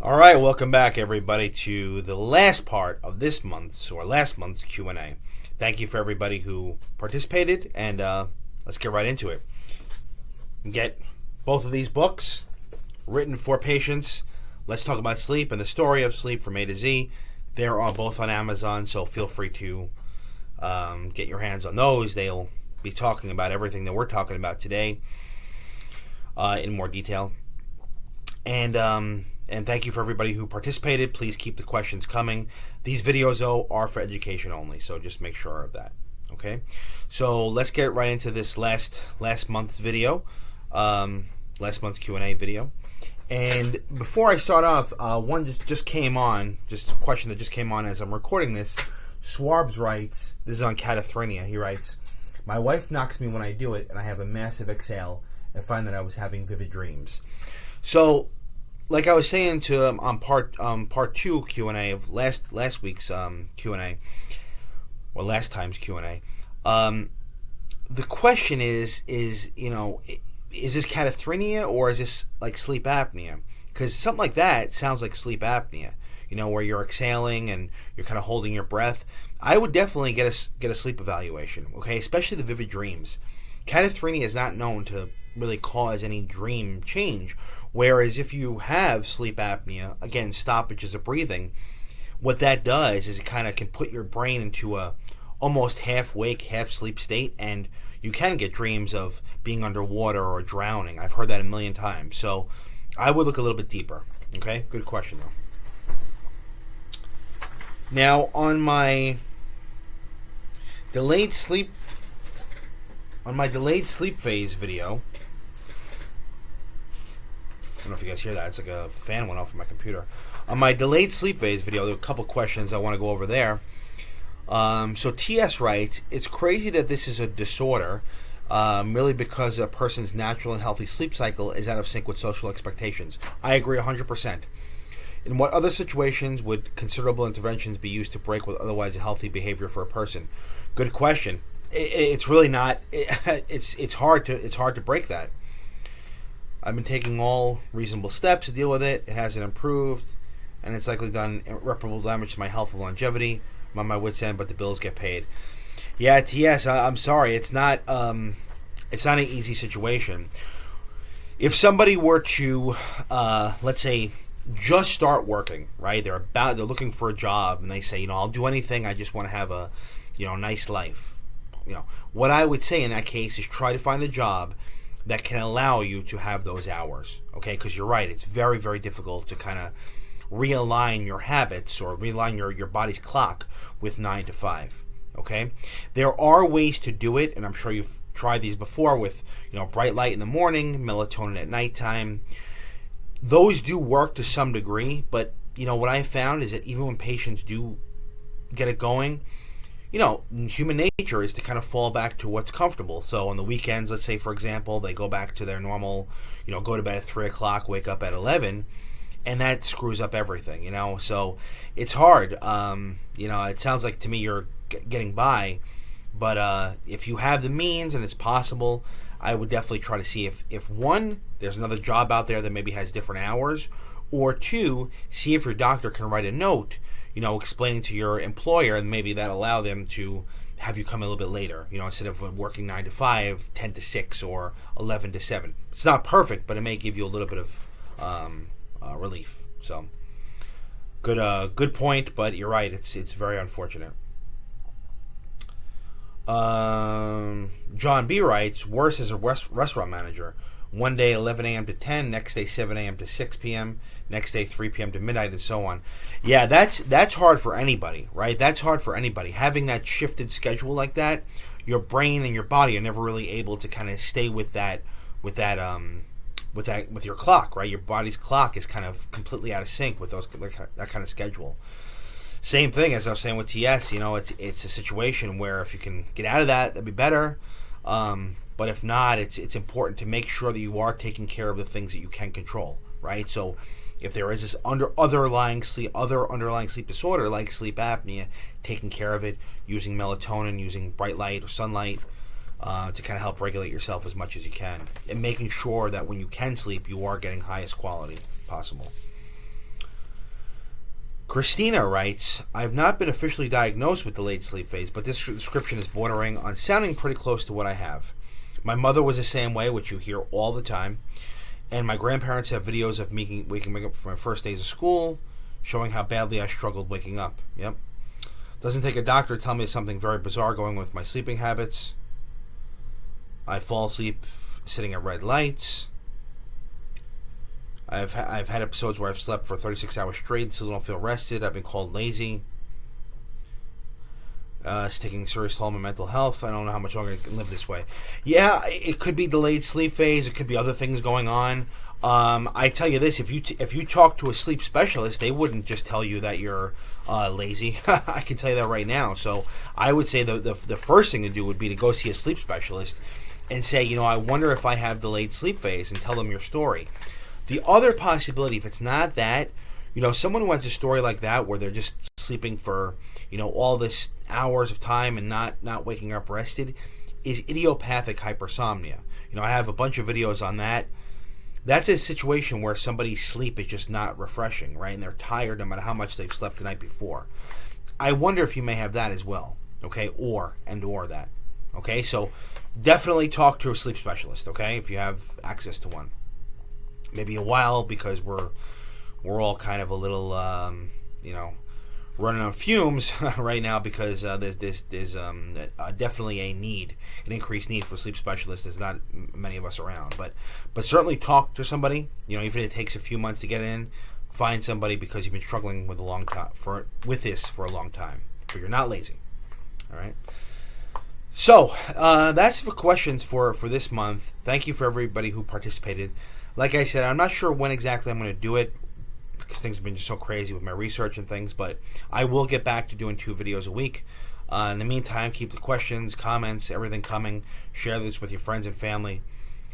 All right, welcome back, everybody, to the last part of this month's or last month's Q&A. Thank you for everybody who participated, and let's get right into it. Get both of these books written for patients. Let's Talk About Sleep and the Story of Sleep from A to Z. They're both on Amazon, so feel free to get your hands on those. They'll be talking about everything that we're talking about today in more detail. And thank you for everybody who participated. Please keep the questions coming. These videos, though, are for education only, so just make sure of that. Okay? So let's get right into this last month's video, last month's Q&A video. And before I start off, one just came on, just a question that just came on as I'm recording this. Swarbs writes, this is on cataphrenia, he writes, "My wife knocks me when I do it, and I have a massive exhale and find that I was having vivid dreams." So, like I was saying to on part 2 Q&A of last week's Q&A, or last time's Q&A, the question is this cataphrenia or is this like sleep apnea? Because something like that sounds like sleep apnea, where you're exhaling and you're kind of holding your breath. I would definitely get a sleep evaluation, okay, especially the vivid dreams. Cataphrenia is not known to really cause any dream change, whereas if you have sleep apnea, again, stoppages of breathing, what that does is it kind of can put your brain into a almost half wake, half sleep state, and you can get dreams of being underwater or drowning. I've heard that a million times. So I would look a little bit deeper. Okay, good question though. Now on my delayed sleep phase video, I don't know if you guys hear that. It's like a fan went off of my computer. On my delayed sleep phase video, there are a couple questions I want to go over there. So TS writes, "It's crazy that this is a disorder, merely because a person's natural and healthy sleep cycle is out of sync with social expectations." I agree 100%. In what other situations would considerable interventions be used to break with otherwise a healthy behavior for a person? Good question. It's really not. It's hard to break that. I've been taking all reasonable steps to deal with it. It hasn't improved, and it's likely done irreparable damage to my health and longevity. I'm on my wit's end, but the bills get paid. Yeah, TS, I'm sorry. It's not an easy situation. If somebody were to, let's say, just start working, right? They're looking for a job, and they say, I'll do anything. I just want to have a, nice life. What I would say in that case is try to find a job that can allow you to have those hours, okay? Because you're right, it's very, very difficult to kind of realign your habits or realign your body's clock with 9 to 5, okay? There are ways to do it, and I'm sure you've tried these before with, bright light in the morning, melatonin at nighttime. Those do work to some degree, but, what I found is that even when patients do get it going, human nature is to kind of fall back to what's comfortable. So on the weekends, let's say, for example, they go back to their normal, go to bed at 3 o'clock, wake up at 11, and that screws up everything, So it's hard. It sounds like to me you're getting by, but if you have the means and it's possible, I would definitely try to see if one, there's another job out there that maybe has different hours, or two, see if your doctor can write a note explaining to your employer, and maybe that allow them to have you come a little bit later, instead of working 9 to 5, 10 to 6, or 11 to 7. It's not perfect, but it may give you a little bit of relief. So, good point, but you're right. It's very unfortunate. John B. writes, "Worse as a restaurant manager. One day 11 a.m. to 10, next day 7 a.m. to 6 p.m., next day 3 p.m. to midnight, and so on." Yeah, that's hard for anybody, right? That's hard for anybody. Having that shifted schedule like that, your brain and your body are never really able to kind of stay with your clock, right? Your body's clock is kind of completely out of sync with that kind of schedule. Same thing as I was saying with TS. It's a situation where if you can get out of that, that'd be better. But if not, it's important to make sure that you are taking care of the things that you can control, right? So if there is this underlying sleep disorder like sleep apnea, taking care of it, using melatonin, using bright light or sunlight to kind of help regulate yourself as much as you can, and making sure that when you can sleep, you are getting highest quality possible. Christina writes, I've not been officially diagnosed with delayed sleep phase, but this description is bordering on sounding pretty close to what I have. My mother was the same way, which you hear all the time, and my grandparents have videos of me waking up for my first days of school, showing how badly I struggled waking up. Yep. Doesn't take a doctor to tell me something very bizarre going on with my sleeping habits. I fall asleep sitting at red lights. I've had episodes where I've slept for 36 hours straight, still don't feel rested. I've been called lazy. It's taking a serious toll on my mental health. I don't know how much longer I can live this way. Yeah, it could be delayed sleep phase. It could be other things going on. I tell you this: if you talk to a sleep specialist, they wouldn't just tell you that you're lazy. I can tell you that right now. So I would say the first thing to do would be to go see a sleep specialist and say, I wonder if I have delayed sleep phase, and tell them your story. The other possibility, if it's not that, someone who has a story like that where they're just sleeping for, all this hours of time and not waking up rested, is idiopathic hypersomnia. I have a bunch of videos on that. That's a situation where somebody's sleep is just not refreshing, right? And they're tired no matter how much they've slept the night before. I wonder if you may have that as well, okay? Or that, okay? So definitely talk to a sleep specialist, okay? If you have access to one. Maybe a while, because we're all kind of a little, running on fumes right now, because there's definitely an increased need for sleep specialists. There's not many of us around, but certainly talk to somebody. Even if it takes a few months to get in, find somebody, because you've been struggling with this for a long time. But you're not lazy. All right. So that's the questions for this month. Thank you for everybody who participated. Like I said, I'm not sure when exactly I'm going to do it, because things have been just so crazy with my research and things, but I will get back to doing 2 videos a week. In the meantime, keep the questions, comments, everything coming. Share this with your friends and family.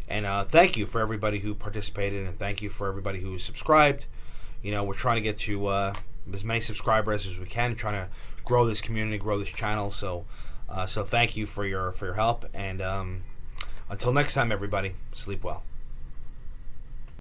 And thank you for everybody who participated, and thank you for everybody who subscribed. We're trying to get to as many subscribers as we can, trying to grow this community, grow this channel. So thank you for your help. And until next time, everybody, sleep well.